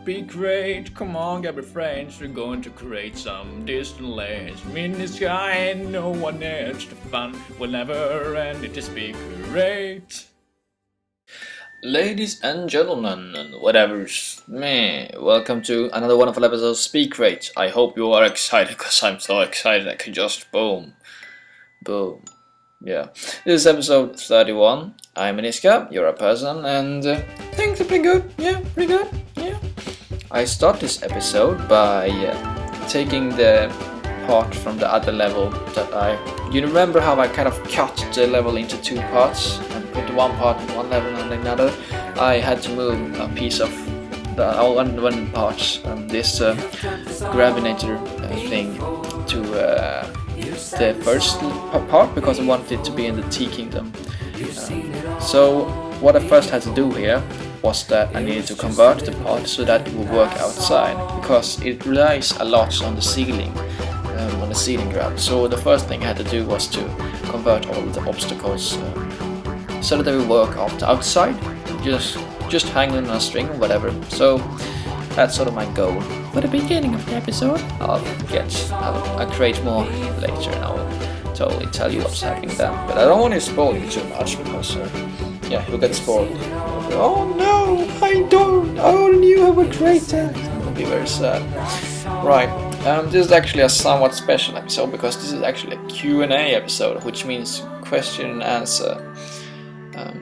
SpeedCreate. Come on, gather friends, we're going to create some distant lands. Me in the sky and no one else. The fun will never end. It is SpeedCreate. Ladies and gentlemen, and whatever's me, welcome to another wonderful episode of SpeedCreate. I hope you are excited, because I'm so excited I can just boom. Yeah, this is episode 31. I'm Aniska, you're a person, and things are pretty good. Yeah, pretty good. Yeah. I start this episode by taking the part from the other level that you remember how I kind of cut the level into two parts and put the one part in one level and another. I had to move a piece of the one part, this gravinator thing, to the first part, because I wanted it to be in the Tea Kingdom. So what I first had to do here was that I needed to convert the part so that it would work outside, because it relies a lot on the ceiling grab. So the first thing I had to do was to convert all the obstacles so that they would work outside, just hanging on a string or whatever. So that's sort of my goal. For the beginning of the episode, I'll create more later, and I'll totally tell you what's happening then. But I don't want to spoil you too much, because you'll get spoiled. Oh no, I already knew I would create that. It'll be very sad. Right, this is actually a somewhat special episode, because this is actually a Q&A episode, which means question and answer.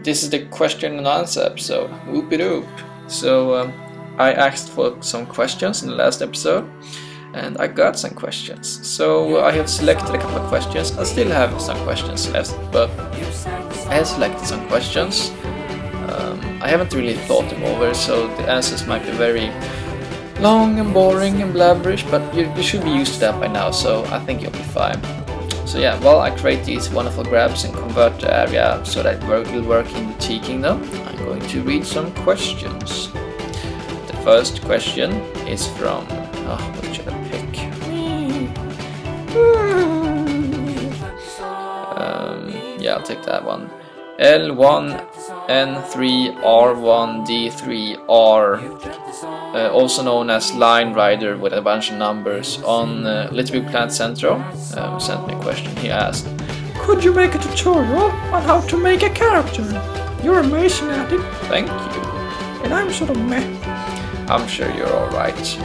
This is the question and answer episode. Whoop-a-doop. So I asked for some questions in the last episode, and I got some questions. So I have selected a couple of questions. I still have some questions left, but I have selected some questions. I haven't really thought them over, so the answers might be very long and boring and blabberish, but you should be used to that by now, so I think you'll be fine. So yeah, while I create these wonderful grabs and convert the area so that it will work in the Tea Kingdom, I'm going to read some questions. The first question is from... what should I pick? Yeah, I'll take that one. L1N3R1D3R, also known as Line Rider with a bunch of numbers, on Little Big Planet Central, sent me a question. He asked, could you make a tutorial on how to make a character? You're amazing at it. Thank you. And I'm sort of meh. I'm sure you're alright.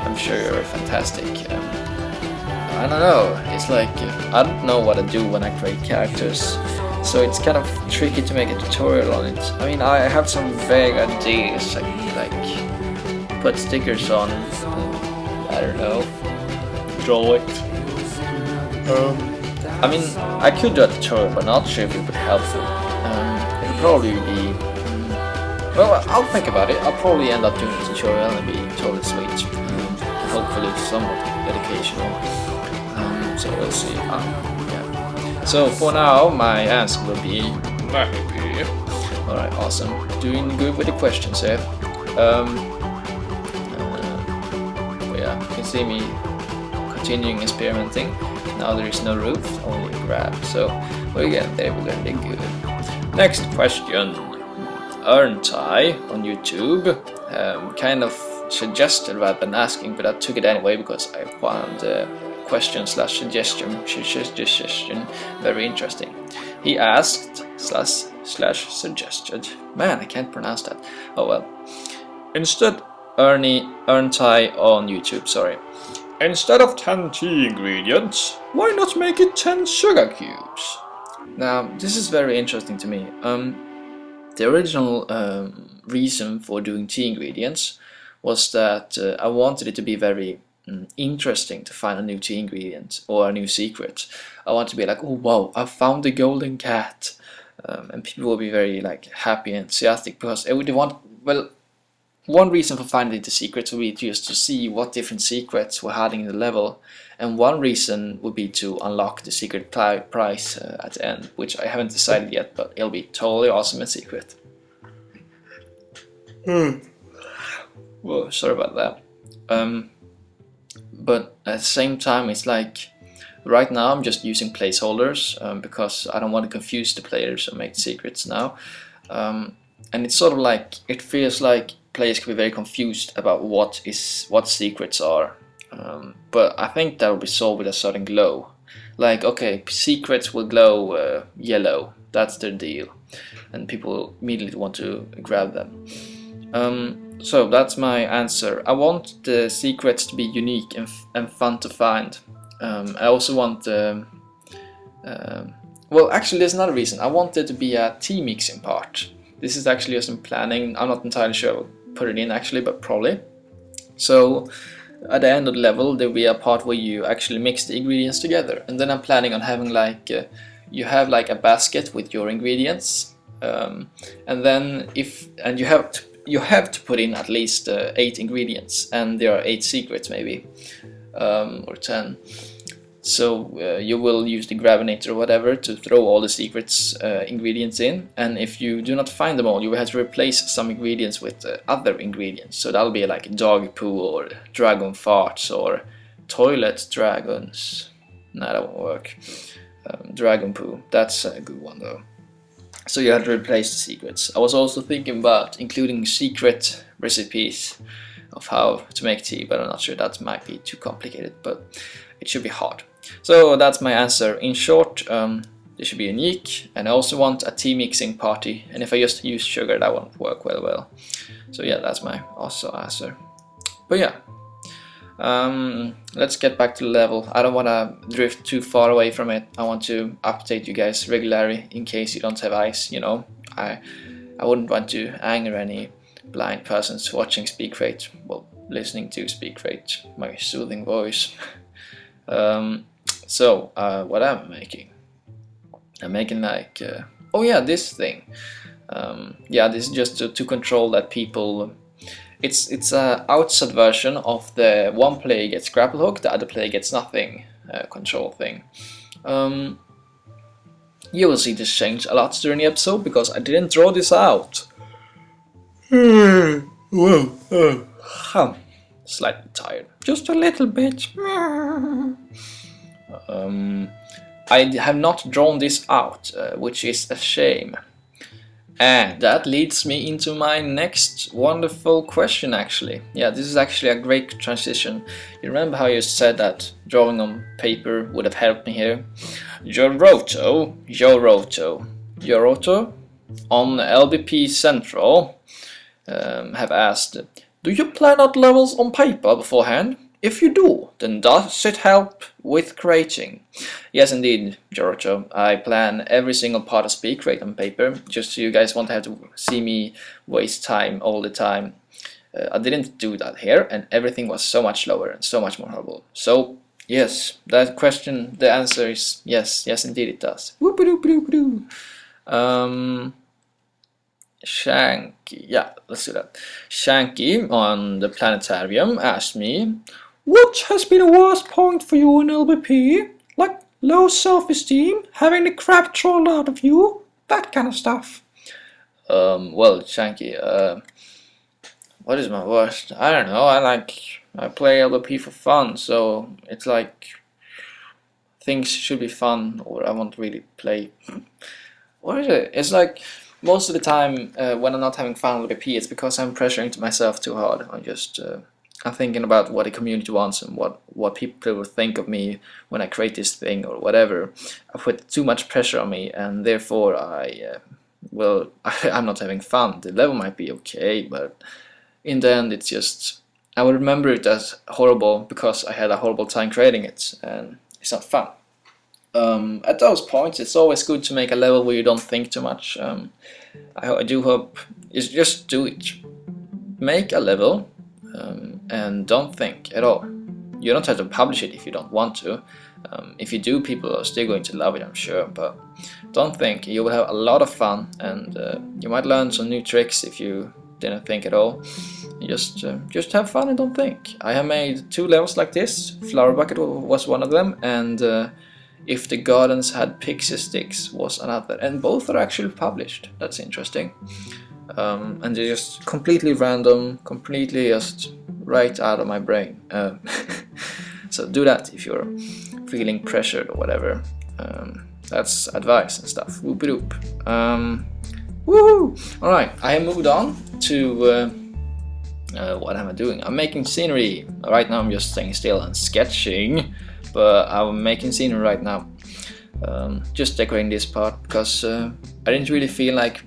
I'm sure you're fantastic. I don't know. It's like I don't know what to do when I create characters, so it's kind of tricky to make a tutorial on it. I mean, I have some vague ideas, like put stickers on, I don't know, draw it. I mean, I could do a tutorial, but not sure if it would be helpful. It would probably be... well, I'll think about it. I'll probably end up doing a tutorial and be totally sweet. Hopefully somewhat educational. So we'll see. Yeah. So for now, my answer will be maybe. Alright, awesome. Doing good with the questions here. Yeah, you can see me continuing experimenting. Now there is no roof, only a grab. So we're getting there, we're gonna be good. Next question. Earntai on YouTube kind of suggested rather than asking, but I took it anyway because I found question/suggestion very interesting. He asked slash suggested. Man, I can't pronounce that. Oh well. Earntai on YouTube, sorry. Instead of 10 tea ingredients, why not make it 10 sugar cubes? Now, this is very interesting to me. The original reason for doing tea ingredients was that I wanted it to be very interesting to find a new tea ingredient or a new secret. I want to be like, oh wow, I found the golden cat, and people will be very like happy and enthusiastic, because they would want, well, one reason for finding the secrets would be just to see what different secrets were hiding in the level, and one reason would be to unlock the secret prize at the end, which I haven't decided yet, but it'll be totally awesome and secret. Whoa, sorry about that. But at the same time, it's like right now I'm just using placeholders because I don't want to confuse the players and make secrets now. And it's sort of like, it feels like players can be very confused about what secrets are. But I think that will be solved with a certain glow. Like, okay, secrets will glow yellow. That's their deal, and people immediately want to grab them. So that's my answer. I want the secrets to be unique and fun to find. I also want well, actually, there's another reason. I want there to be a tea mixing part. This is actually just in planning. I'm not entirely sure I'll put it in actually, but probably. So at the end of the level, there'll be a part where you actually mix the ingredients together, and then I'm planning on having like you have like a basket with your ingredients, and then you have to put in at least 8 ingredients, and there are 8 secrets maybe, or 10. So you will use the gravinator or whatever to throw all the secrets ingredients in, and if you do not find them all, you will have to replace some ingredients with other ingredients. So that'll be like dog poo or dragon farts or toilet dragons. No, that won't work. Dragon poo, that's a good one though. So you have to replace the secrets. I was also thinking about including secret recipes of how to make tea, but I'm not sure, that might be too complicated, but it should be hard. So that's my answer. In short, they should be unique, and I also want a tea mixing party, and if I just use sugar, that won't work well. So yeah, that's my also answer. But yeah, let's get back to the level. I don't want to drift too far away from it. I want to update you guys regularly in case you don't have eyes, you know. I wouldn't want to anger any blind persons watching SpeedCreate, well, listening to SpeedCreate, my soothing voice. So what am I making? I'm making like oh yeah, this thing. Yeah, this is just to control that people. It's a outside version of the one player gets grapple hook, the other player gets nothing control thing. You will see this change a lot during the episode because I didn't draw this out. Slightly tired, just a little bit. I have not drawn this out, which is a shame. And that leads me into my next wonderful question actually. Yeah, this is actually a great transition. You remember how you said that drawing on paper would have helped me here? Yoroto on LBP Central have asked, do you plan out levels on paper beforehand? If you do, then does it help with creating? Yes, indeed, Giorgio. I plan every single part of SpeedCreate on paper, just so you guys won't have to see me waste time all the time. I didn't do that here, and everything was so much slower and so much more horrible. So, yes, that question, the answer is yes, indeed it does. Shanky, yeah, let's do that. Shanky on the planetarium asked me, what has been the worst point for you in LBP? Like low self-esteem, having the crap trolled out of you, that kind of stuff. Well, Shanky, what is my worst? I don't know, I play LBP for fun, so it's like things should be fun, or I won't really play. What is it? It's like most of the time when I'm not having fun with LBP, it's because I'm pressuring myself too hard. I'm thinking about what the community wants and what people will think of me when I create this thing or whatever. I put too much pressure on me, and therefore I'm not having fun. The level might be okay, but in the end it's just, I will remember it as horrible because I had a horrible time creating it, and it's not fun. At those points it's always good to make a level where you don't think too much. I do hope is just do it. Make a level and don't think at all. You don't have to publish it if you don't want to. If you do, people are still going to love it, I'm sure, but don't think. You will have a lot of fun, and you might learn some new tricks if you didn't think at all. Just have fun and don't think. I have made 2 levels like this. Flower Bucket was one of them, and If the Gardens Had Pixie Sticks was another, and both are actually published. That's interesting. And they're just completely random, completely just right out of my brain. So do that if you're feeling pressured or whatever. That's advice and stuff. Whoop-a-doop. Woohoo! Alright, I have moved on to What am I doing? I'm making scenery. Right now I'm just staying still and sketching, but I'm making scenery right now. Just decorating this part because I didn't really feel like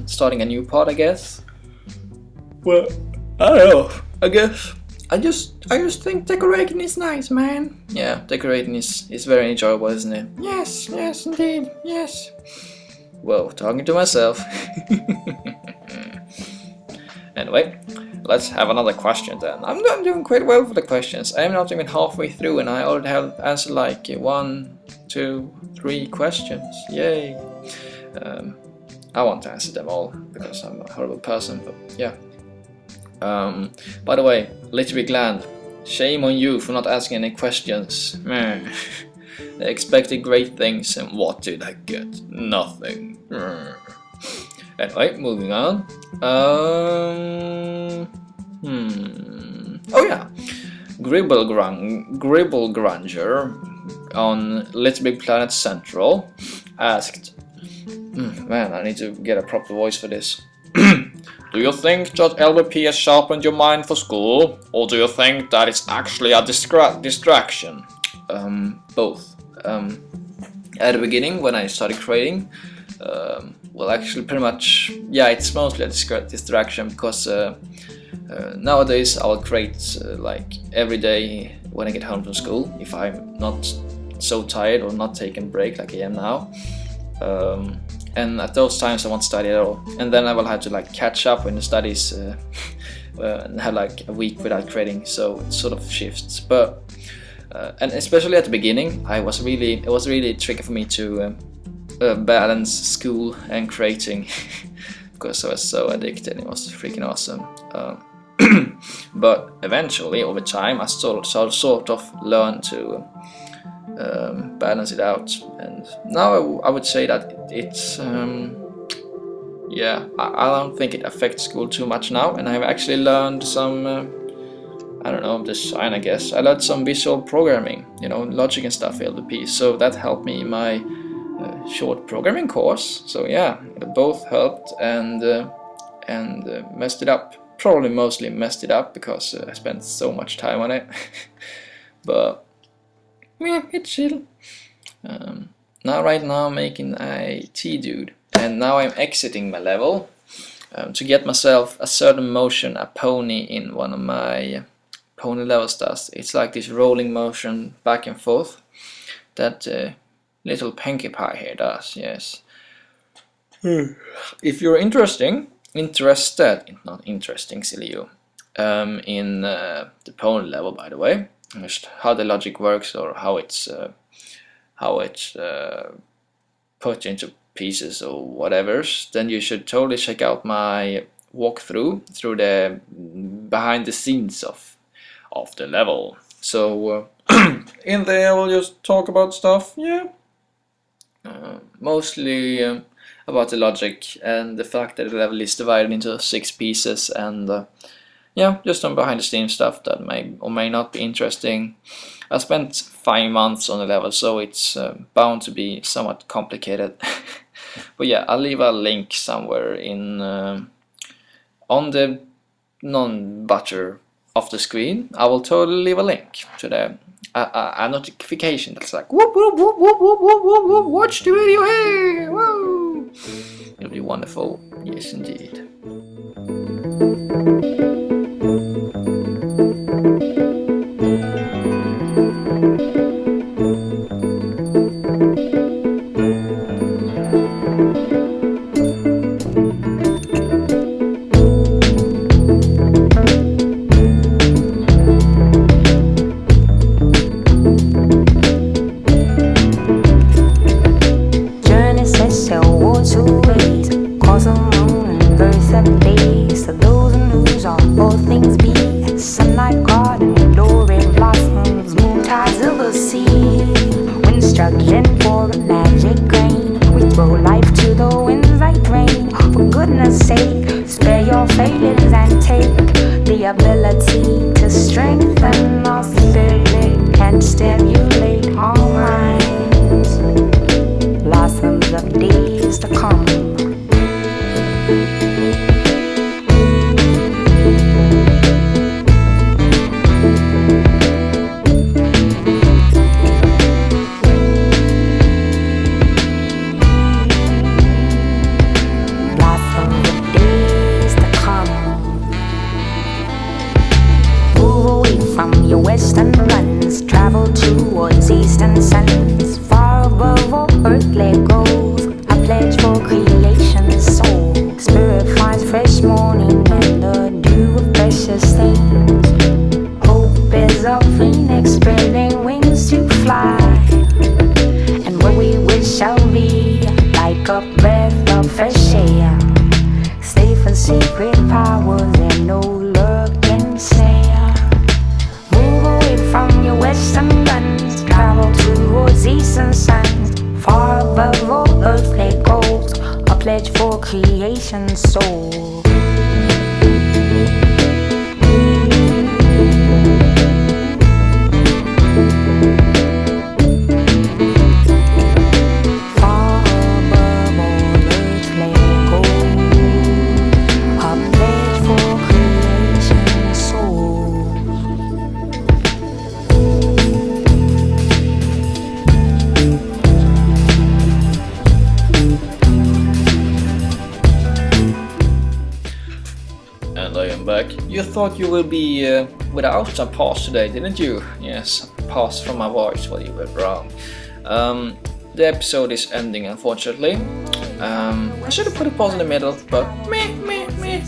starting a new part, I guess. Well, I don't know. I guess I just think decorating is nice, man. Yeah, decorating is very enjoyable, isn't it? Yes, indeed, yes. Whoa, talking to myself. Anyway, let's have another question then. I'm doing quite well for the questions. I'm not even halfway through and I already have answered like 1, 2, 3 questions. Yay! I won't answer them all because I'm a horrible person, but yeah. By the way, Little Big Land, shame on you for not asking any questions. They expected great things and what did I get? Nothing. Anyway, moving on. Oh yeah, Gribble Granger on Little Big Planet Central asked, man, I need to get a proper voice for this. Do you think that LBP has sharpened your mind for school, or do you think that it's actually a distraction? Both. At the beginning, when I started creating, well, actually, pretty much, yeah, it's mostly a distraction because nowadays I will create like every day when I get home from school, if I'm not so tired or not taking a break like I am now. And at those times I won't study at all, and then I will have to like catch up in the studies and have like a week without creating, so it sort of shifts. But and especially at the beginning, it was really tricky for me to balance school and creating because I was so addicted. It was freaking awesome. But eventually, over time, I sort of learned to balance it out, and now I would say that it's yeah, I don't think it affects school too much now, and I've actually learned some I don't know, design, I guess. I learned some visual programming, you know, logic and stuff, LBP, so that helped me in my short programming course. So yeah, it both helped and messed it up. Probably mostly messed it up because I spent so much time on it. But yeah, it's chill. Right now I'm making a tea dude, and now I'm exiting my level to get myself a certain motion a pony in one of my pony levels does. It's like this rolling motion back and forth that little Pinkie Pie here does, yes. If you're interested, not interesting, silly you, in the pony level, by the way, just how the logic works or how it's put into pieces or whatever, then you should totally check out my walkthrough through the behind the scenes of the level. So in there we'll just talk about stuff, yeah, mostly about the logic and the fact that the level is divided into 6 pieces, and yeah, just some behind the scenes stuff that may or may not be interesting. I spent 5 months on the level, so it's bound to be somewhat complicated. But yeah, I'll leave a link somewhere in on the non-butter of the screen. I will totally leave a link to the a notification that's like whoop whoop whoop whoop whoop whoop whoop whoop, watch the video here. Woo! It'll be wonderful. Yes, indeed. Ability to strengthen our spirit and stimulate our minds. Blossoms of days to come. from your western lands, travel towards eastern sands. Far above all earthly goals, I pledge for creation's soul. Spirit finds fresh morning and the dew of precious things. Hope is a phoenix spreading wings to fly, and where we wish shall be like a breath of fresh air. Safe and secret powers and no luck can snare. Move away from your western lands, travel towards eastern sands. Far above all earthly goals, a pledge for creation's soul. Back. You thought you will be without some pause today, didn't you? Yes, pause from my voice, well, you were wrong. The episode is ending, unfortunately. I should have put a pause in the middle, but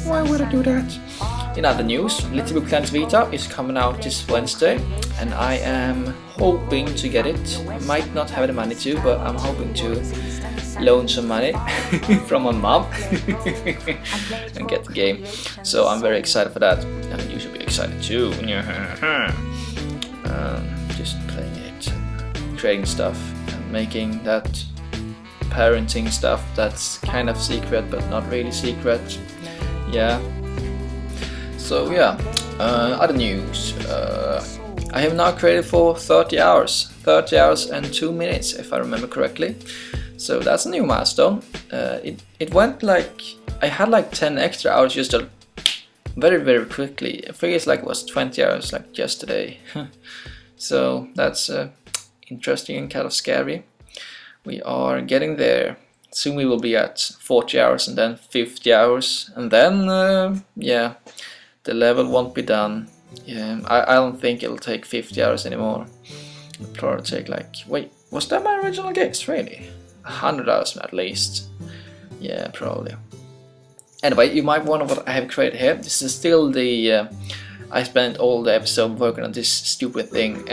why would I do that? In other news, Little Big Planet Vita is coming out this Wednesday, and I am hoping to get it. I might not have the money to, but I'm hoping to loan some money from my mom and get the game. So I'm very excited for that, and you should be excited too. Just playing it, creating stuff, and making that parenting stuff that's kind of secret but not really secret. Yeah. So yeah, other news. I have now created for 30 hours and 2 minutes, if I remember correctly. So that's a new milestone. It went like I had like 10 extra hours just very quickly. I feel it's like it was 20 hours like yesterday. So that's interesting and kind of scary. We are getting there. Soon we will be at 40 hours and then 50 hours, and then yeah, the level won't be done. Yeah, I don't think it'll take 50 hours anymore. It'll probably take like, wait, was that my original guess? Really? 100 hours at least. Yeah, probably. Anyway, you might wonder what I have created here. This is still the I spent all the episode working on this stupid thing.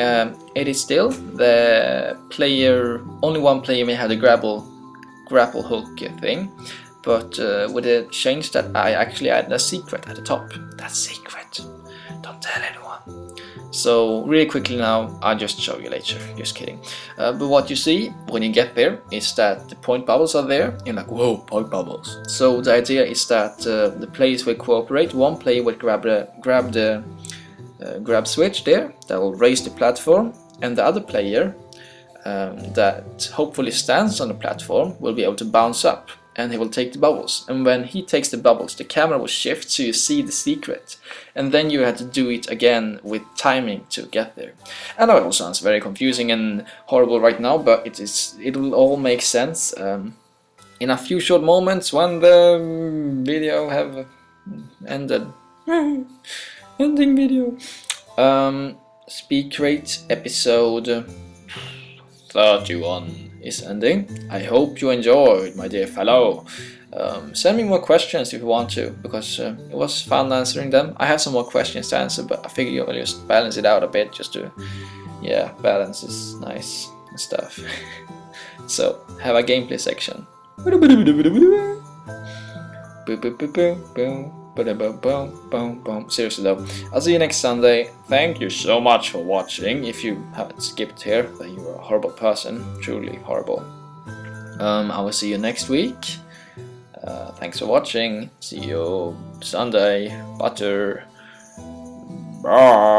It is still the player, only one player may have the grapple hook thing, but with a change that I actually added a secret at the top. That's secret, don't tell anyone. So really quickly now, I'll just show you later, just kidding. But what you see when you get there is that the point bubbles are there. You're like, whoa, point bubbles. So the idea is that the players will cooperate. One player will grab switch there, that will raise the platform, and the other player that hopefully stands on the platform will be able to bounce up, and he will take the bubbles. And when he takes the bubbles, the camera will shift so you see the secret, and then you have to do it again with timing to get there. I know it all sounds very confusing and horrible right now, but it will all make sense in a few short moments when the video have ended. Ending video. SpeedCreate episode 31 is ending. I hope you enjoyed, my dear fellow. Send me more questions if you want to, because it was fun answering them. I have some more questions to answer, but I figure I'll just balance it out a bit, just to, yeah, balance is nice and stuff. So, have a gameplay section. Seriously though, I'll see you next Sunday. Thank you so much for watching. If you haven't skipped here, then you are a horrible person, truly horrible. I will see you next week. Thanks for watching. See you Sunday. Butter. Bye.